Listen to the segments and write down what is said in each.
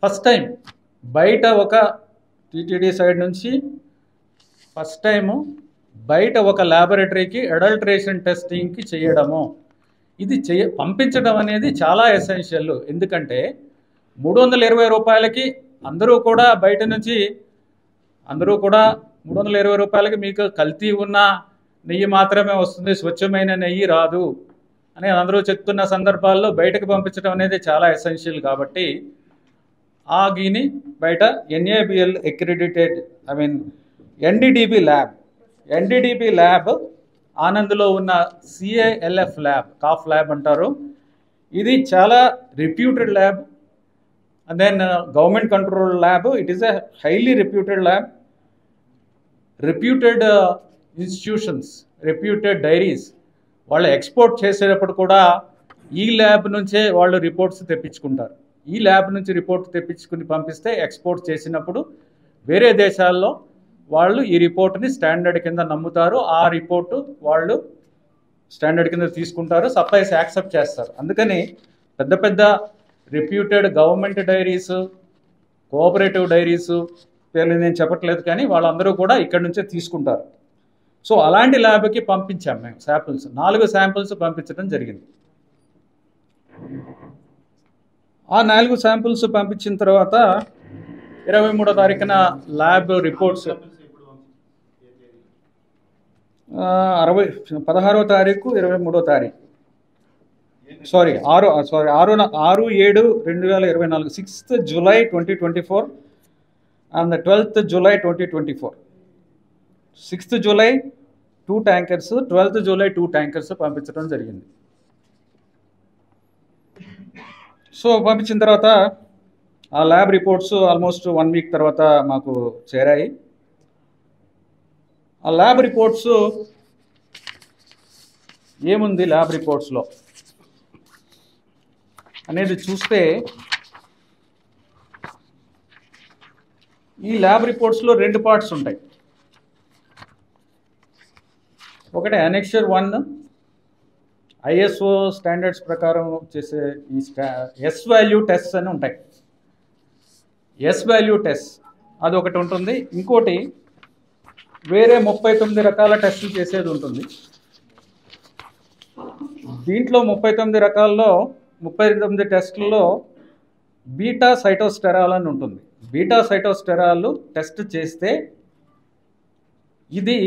First time బయట ఒక TTD side నుంచి ఫస్ట్ టైము బయట ఒక ల్యాబొరేటరీకి అడల్ట్రేషన్ టెస్టింగ్కి చేయడము, ఇది పంపించడం అనేది చాలా ఎసెన్షియల్. ఎందుకంటే 320 రూపాయలకి అందరూ కూడా బయట నుంచి అందరూ కూడా 320 రూపాయలకి మీకు కల్తీ ఉన్న నెయ్యి మాత్రమే వస్తుంది, స్వచ్ఛమైన నెయ్యి రాదు అని అందరూ చెప్తున్న సందర్భాల్లో బయటకు పంపించడం అనేది చాలా ఎసెన్షియల్. కాబట్టి ఆ గీని బయట NABL అక్రిడిటెడ్ ఎన్డీడీబీ ల్యాబ్ ఆనంద్లో ఉన్న CALF ల్యాబ్, కాఫ్ ల్యాబ్ అంటారు. ఇది చాలా reputed lab. And then government control lab. It is a highly reputed lab. Reputed institutions, reputed dairies వాళ్ళు ఎక్స్పోర్ట్ చేసేటప్పుడు కూడా ఈ ల్యాబ్ నుంచే వాళ్ళు రిపోర్ట్స్ తెప్పించుకుంటారు. ఈ ల్యాబ్ నుంచి రిపోర్ట్ తెప్పించుకుని పంపిస్తే ఎక్స్పోర్ట్ చేసినప్పుడు వేరే దేశాల్లో వాళ్ళు ఈ రిపోర్ట్ని స్టాండర్డ్ కింద నమ్ముతారు. ఆ రిపోర్టు వాళ్ళు స్టాండర్డ్ కింద తీసుకుంటారు, సప్లైస్ యాక్సెప్ట్ చేస్తారు. అందుకని పెద్ద పెద్ద reputed government diaries, cooperative diaries పేర్లు నేను చెప్పట్లేదు, కానీ వాళ్ళందరూ కూడా ఇక్కడ నుంచే తీసుకుంటారు. సో అలాంటి ల్యాబ్కి పంపించాం మేము శాంపిల్స్. 4 శాంపిల్స్ పంపించడం జరిగింది. ఆ 4 శాంపిల్స్ పంపించిన తర్వాత 23వ తారీఖున ల్యాబ్ రిపోర్ట్స్ 16వ తారీఖు 23వ తారీఖు 6/7/2024 6th July 2024 and the 12th July 2024. 6th July 2 tankers, 12th July 2 tankers పంపించడం జరిగింది. సో పంపించిన తర్వాత ఆ ల్యాబ్ రిపోర్ట్స్ ఆల్మోస్ట్ 1 వీక్ తర్వాత మాకు చేరాయి. ఆ ల్యాబ్ రిపోర్ట్స్ ఏముంది ల్యాబ్ రిపోర్ట్స్లో అనేది చూస్తే, ఈ ల్యాబ్ రిపోర్ట్స్లో 2 పార్ట్స్ ఉంటాయి. ఒకటి Annexure 1 ISO స్టాండర్డ్స్ ప్రకారం చేసే ఈ ఎస్ వాల్యూ టెస్ట్ అని ఉంటాయి. ఎస్ వాల్యూ టెస్ట్ అది ఒకటి ఉంటుంది. ఇంకోటి వేరే 39 రకాల టెస్టులు చేసేది ఉంటుంది. దీంట్లో 39 రకాల్లో 39 టెస్టుల్లో బీటా సైటోస్టెరాల్ అని ఉంటుంది. బీటా సైటోస్టెరాల్ టెస్ట్ చేస్తే ఇది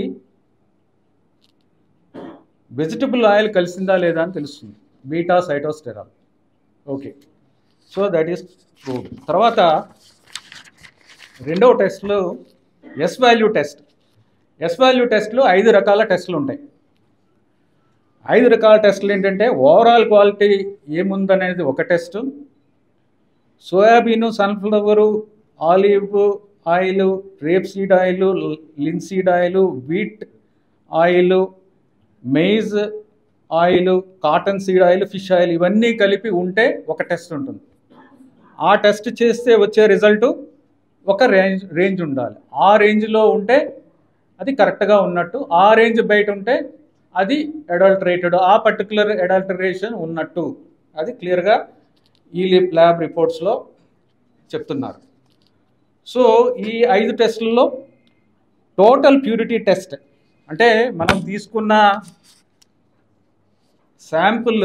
వెజిటబుల్ ఆయిల్ కలిసిందా లేదా అని తెలుస్తుంది, beta sitosterol. Okay, so that is proved. తర్వాత రెండవ టెస్ట్లో S value test. S value టెస్ట్లో 5 రకాల టెస్టులు ఉంటాయి. 5 రకాల టెస్టులు ఏంటంటే, ఓవరాల్ క్వాలిటీ ఏముందనేది ఒక test, soybean, sunflower, olive oil, rape seed oil, linseed oil, wheat oil, maize oil, cotton seed oil, fish oil ఇవన్నీ కలిపి ఉంటే ఒక టెస్ట్ ఉంటుంది. ఆ టెస్ట్ చేస్తే వచ్చే రిజల్టు ఒక రేంజ్ ఉండాలి. ఆ రేంజ్లో ఉంటే అది కరెక్ట్గా ఉన్నట్టు, ఆ రేంజ్ బయట ఉంటే అది అడల్టరేటెడ్, ఆ పర్టికులర్ అడల్టరేషన్ ఉన్నట్టు. అది క్లియర్గా ఈ ల్యాబ్ రిపోర్ట్స్లో చెప్తున్నారు. సో ఈ 5 టెస్టుల్లో టోటల్ ప్యూరిటీ టెస్ట్ అంటే మనం తీసుకున్న శాంపుల్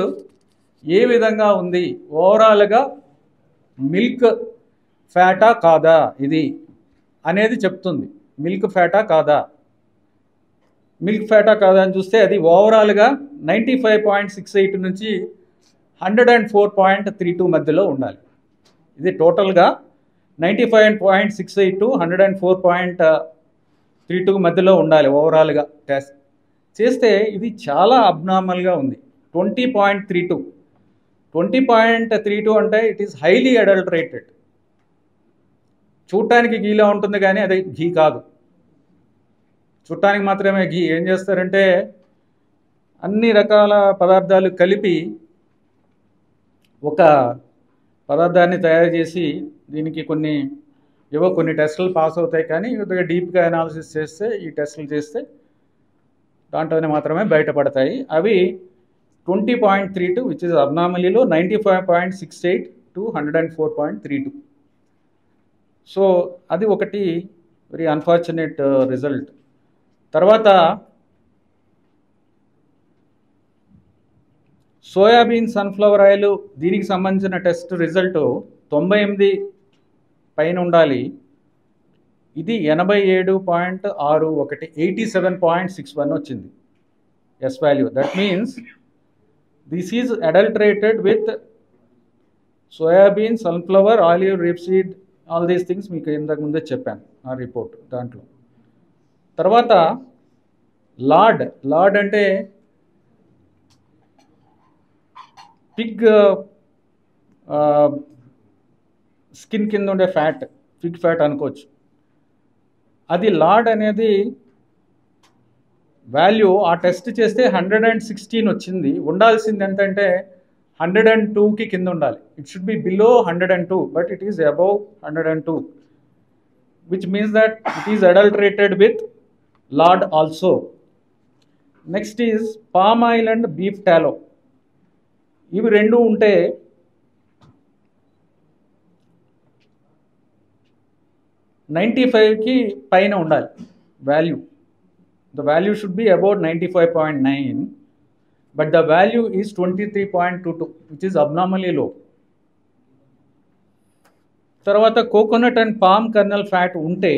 ఏ విధంగా ఉంది, ఓవరాల్గా మిల్క్ ఫ్యాటా కాదా ఇది అనేది చెప్తుంది. మిల్క్ ఫ్యాటా కాదా, మిల్క్ ఫ్యాటా కాదా అని చూస్తే అది ఓవరాల్గా 95.68 నుంచి 104.32 మధ్యలో ఉండాలి. ఇది టోటల్గా 95.68 to 104.32 మధ్యలో ఉండాలి ఓవరాల్గా టెస్ట్ చేస్తే. ఇది చాలా అబ్నార్మల్గా ఉంది. 20.32 అంటే ఇట్ ఈస్ హైలీ అడల్టరేటెడ్. చూడటానికి ఘీలా ఉంటుంది కానీ అది ఘీ కాదు, చూడటానికి మాత్రమే ఘీ. ఏం చేస్తారంటే అన్ని రకాల పదార్థాలు కలిపి ఒక పదార్థాన్ని తయారు చేసి దీనికి కొన్ని టెస్టులు పాస్ అవుతాయి, కానీ డీప్గా అనాలిసిస్ చేస్తే ఈ టెస్టులు చేస్తే దాంట్లోనే మాత్రమే బయటపడతాయి. అవి 20.32 విచ్ ఇస్ అబ్నార్మలీలో 95.68 to 104.32. సో అది ఒకటి వెరీ అన్ఫార్చునేట్ రిజల్ట్. తర్వాత సోయాబీన్ సన్ఫ్లవర్ ఆయిల్ దీనికి సంబంధించిన టెస్ట్ రిజల్ట్ 98 పైన ఉండాలి. ఇది 87.61 87.61 వచ్చింది S value. That means this is adulterated with soybean, sunflower, olive, rapeseed, all these things మీకు ఇంతకు ముందే చెప్పాను ఆ రిపోర్ట్ దాంట్లో. తర్వాత లార్డ్ అంటే పిగ్ స్కిన్ కింద ఉండే ఫ్యాట్, పిగ్ ఫ్యాట్ అనుకోవచ్చు. అది లార్డ్ అనేది వాల్యూ ఆ టెస్ట్ చేస్తే 116 వచ్చింది. ఉండాల్సింది ఎంతంటే 102కి కింద ఉండాలి. It should be below 102, but it is above 102, which means that it is adulterated with lord also. Next is palm oil and beef టాలో. ఇవి రెండు ఉంటే కి పైన ఉండాలి value. The value should be about 95.9, but the value is 23.22, which is abnormally low. తర్వాత coconut and palm colonel fat ఉంటే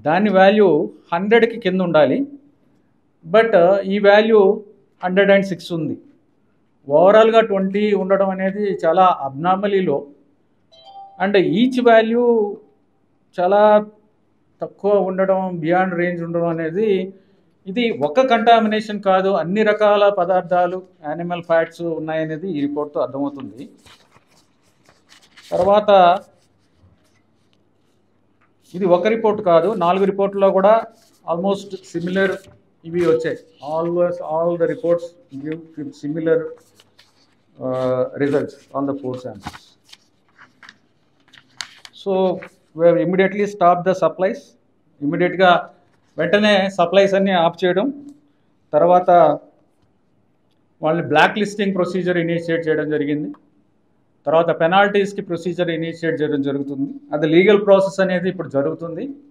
దాని value 100కి కింద ఉండాలి, బట్ ఈ వాల్యూ 106 ఉంది. ఓవరాల్గా 20 ఉండడం అనేది చాలా అబ్నార్మలీ లో. అండ్ ఈచ్ వాల్యూ చాలా తక్కువ ఉండడం, బియాండ్ రేంజ్ ఉండడం అనేది ఇది ఒక కంటామినేషన్ కాదు, అన్ని రకాల పదార్థాలు, యానిమల్ ఫ్యాట్స్ ఉన్నాయనేది ఈ రిపోర్ట్తో అర్థమవుతుంది. తర్వాత ఇది ఒక రిపోర్ట్ కాదు, 4 రిపోర్ట్లో కూడా ఆల్మోస్ట్ సిమిలర్ ఇవి వచ్చాయి. All the reports give similar results on the 4 samples. So we have immediately stopped the supplies. ఇమ్మీడియట్గా వెంటనే సప్లైస్ అన్నీ ఆఫ్ చేయడం, తర్వాత వాళ్ళని బ్లాక్ లిస్టింగ్ ప్రొసీజర్ ఇనిషియేట్ చేయడం జరిగింది. తర్వాత పెనాల్టీస్కి ప్రొసీజర్ ఇనిషియేట్ చేయడం జరుగుతుంది. అది లీగల్ ప్రాసెస్ అనేది ఇప్పుడు జరుగుతుంది.